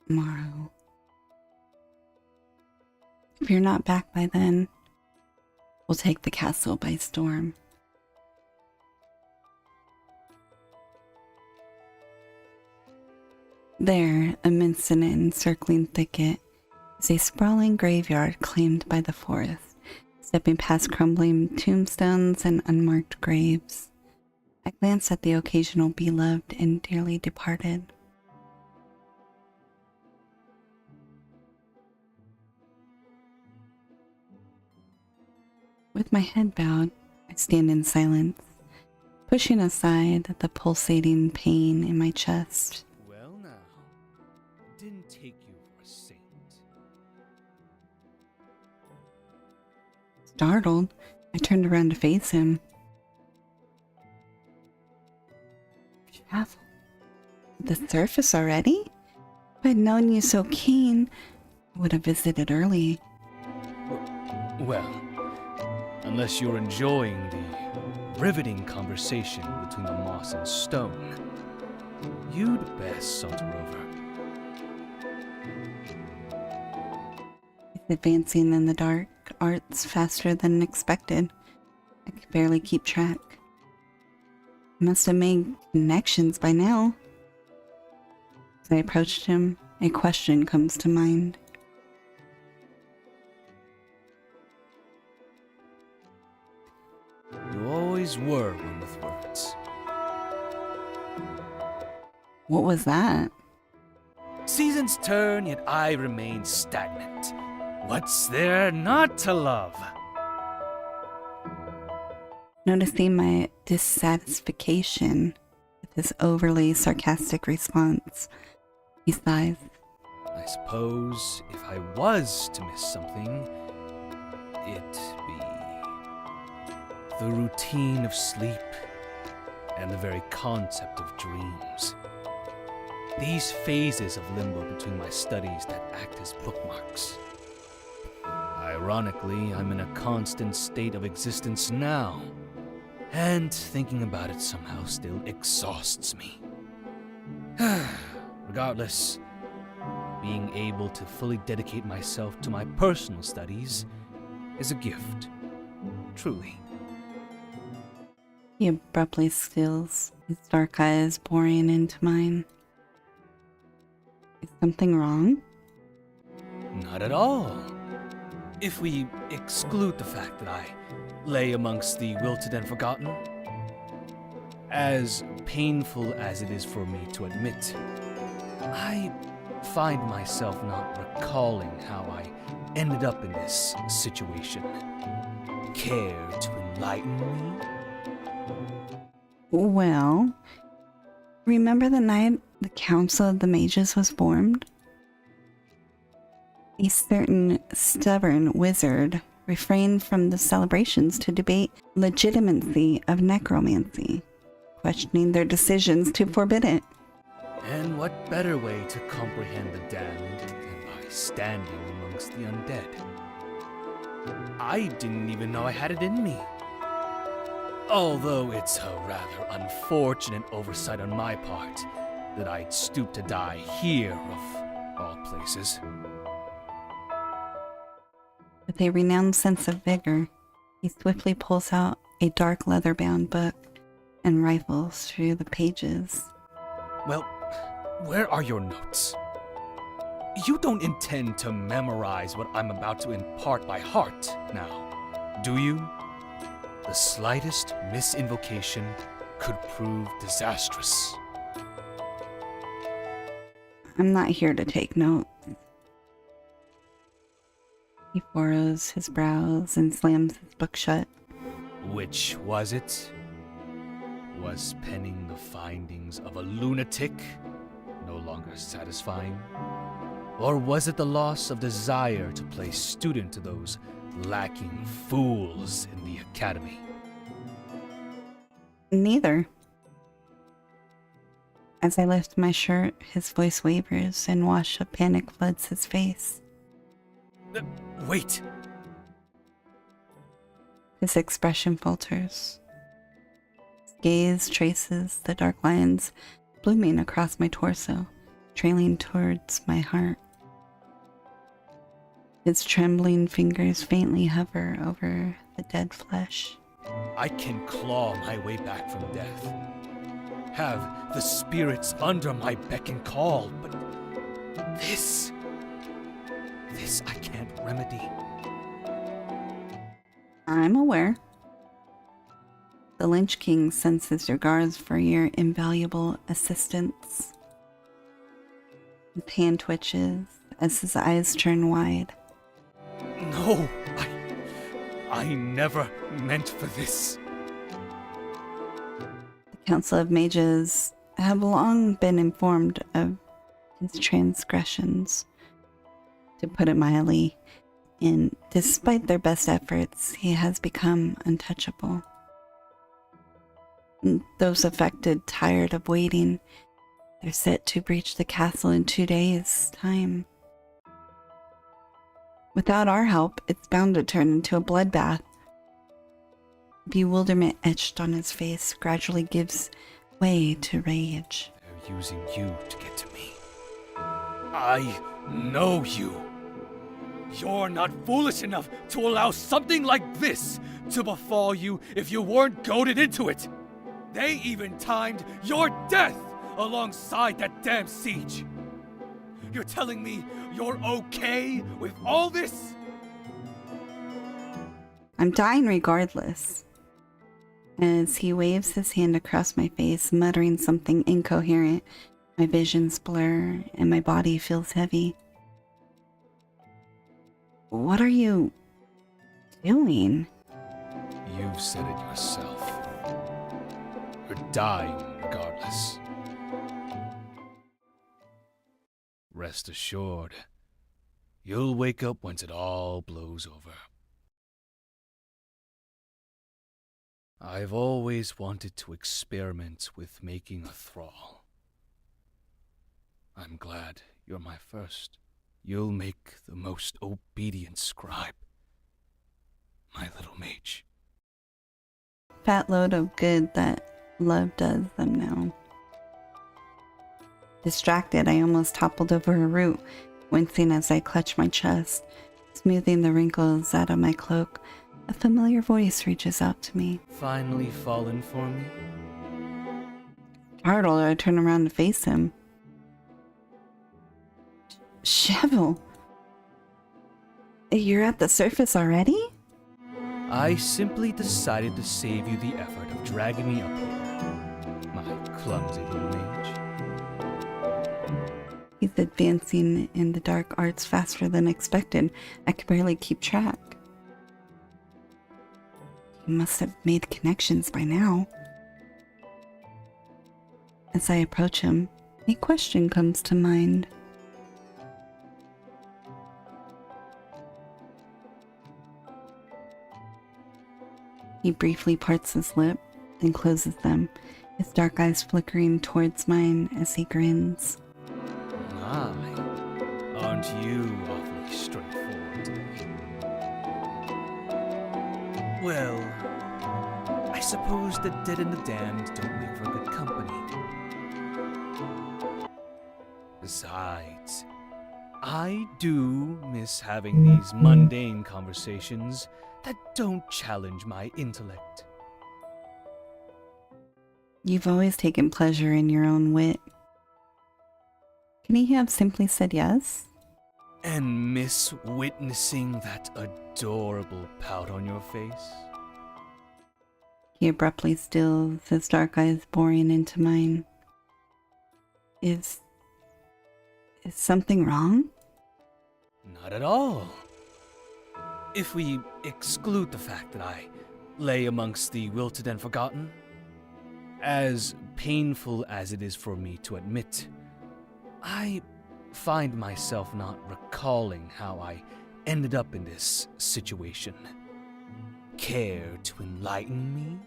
tomorrow. If you're not back by then, we'll take the castle by storm. There, amidst an encircling thicket, is a sprawling graveyard claimed by the forest, stepping past crumbling tombstones and unmarked graves. I glance at the occasional beloved and dearly departed. With my head bowed, I stand in silence, pushing aside the pulsating pain in my chest. Well now, didn't take you for a saint. Startled, I turned around to face him. Shavil, the surface already? If I'd known you so keen, I would have visited early. Well, unless you're enjoying the riveting conversation between the moss and stone, you'd best saunter over. It's advancing in the dark arts faster than expected. I could barely keep track. I must have made connections by now. As I approached him, a question comes to mind. You always were one with words. What was that? Seasons turn, yet I remain stagnant. What's there not to love? Noticing my dissatisfaction with his overly sarcastic response, he sighs. I suppose if I was to miss something, it'd be the routine of sleep and the very concept of dreams. These phases of limbo between my studies that act as bookmarks. Ironically, I'm in a constant state of existence now, and thinking about it somehow still exhausts me. Regardless, being able to fully dedicate myself to my personal studies is a gift, truly. He abruptly stills, his dark eyes boring into mine. Is something wrong? Not at all. If we exclude the fact that I lay amongst the wilted and forgotten. As painful as it is for me to admit, I find myself not recalling how I ended up in this situation. Care to enlighten me? Well, remember the night the Council of the Mages was formed? A certain stubborn wizard refrained from the celebrations to debate legitimacy of necromancy, questioning their decisions to forbid it. And what better way to comprehend the damned than by standing amongst the undead? I didn't even know I had it in me. Although it's a rather unfortunate oversight on my part that I'd stoop to die here of all places. With a renowned sense of vigor, he swiftly pulls out a dark leather-bound book and rifles through the pages. Well, where are your notes? You don't intend to memorize what I'm about to impart by heart now, do you? The slightest misinvocation could prove disastrous. I'm not here to take notes. He furrows his brows and slams his book shut. Which was it? Was penning the findings of a lunatic no longer satisfying? Or was it the loss of desire to play student to those lacking fools in the academy? Neither. As I lift my shirt, his voice wavers and wash of panic floods his face. Wait! His expression falters. His gaze traces the dark lines blooming across my torso, trailing towards my heart. His trembling fingers faintly hover over the dead flesh. I can claw my way back from death. Have the spirits under my beck and call, but this I can't remedy. I'm aware. The Lynch King sends his regards for your invaluable assistance. His hand twitches as his eyes turn wide. No, I never meant for this. The Council of Mages have long been informed of his transgressions, to put it mildly, and despite their best efforts, he has become untouchable. Those affected, tired of waiting, they're set to breach the castle in 2 days' time. Without our help, it's bound to turn into a bloodbath. Bewilderment etched on his face gradually gives way to rage. They're using you to get to me. I know you. You're not foolish enough to allow something like this to befall you if you weren't goaded into it. They even timed your death alongside that damn siege. You're telling me you're okay with all this? I'm dying regardless. As he waves his hand across my face, muttering something incoherent, my visions blur and my body feels heavy. What are you doing? You've said it yourself. You're dying regardless. Rest assured, you'll wake up once it all blows over. I've always wanted to experiment with making a thrall. I'm glad you're my first. You'll make the most obedient scribe, my little mage. Fat load of good that love does them now. Distracted, I almost toppled over a root, wincing as I clutch my chest. Smoothing the wrinkles out of my cloak, a familiar voice reaches out to me. Finally fallen for me? Startled, I turn around to face him. Shavil, you're at the surface already? I simply decided to save you the effort of dragging me up here, my clumsy little mage. He's advancing in the dark arts faster than expected. I could barely keep track. He must have made connections by now. As I approach him, a question comes to mind. He briefly parts his lip, then closes them, his dark eyes flickering towards mine as he grins. My, aren't you awfully straightforward today? Well, I suppose the dead and the damned don't make for good company. Besides, I do miss having these mundane conversations that don't challenge my intellect. You've always taken pleasure in your own wit. Can he have simply said yes? And miss witnessing that adorable pout on your face? He abruptly stills, his dark eyes boring into mine. Is something wrong? Not at all. If we exclude the fact that I lay amongst the wilted and forgotten, as painful as it is for me to admit, I find myself not recalling how I ended up in this situation. Care to enlighten me?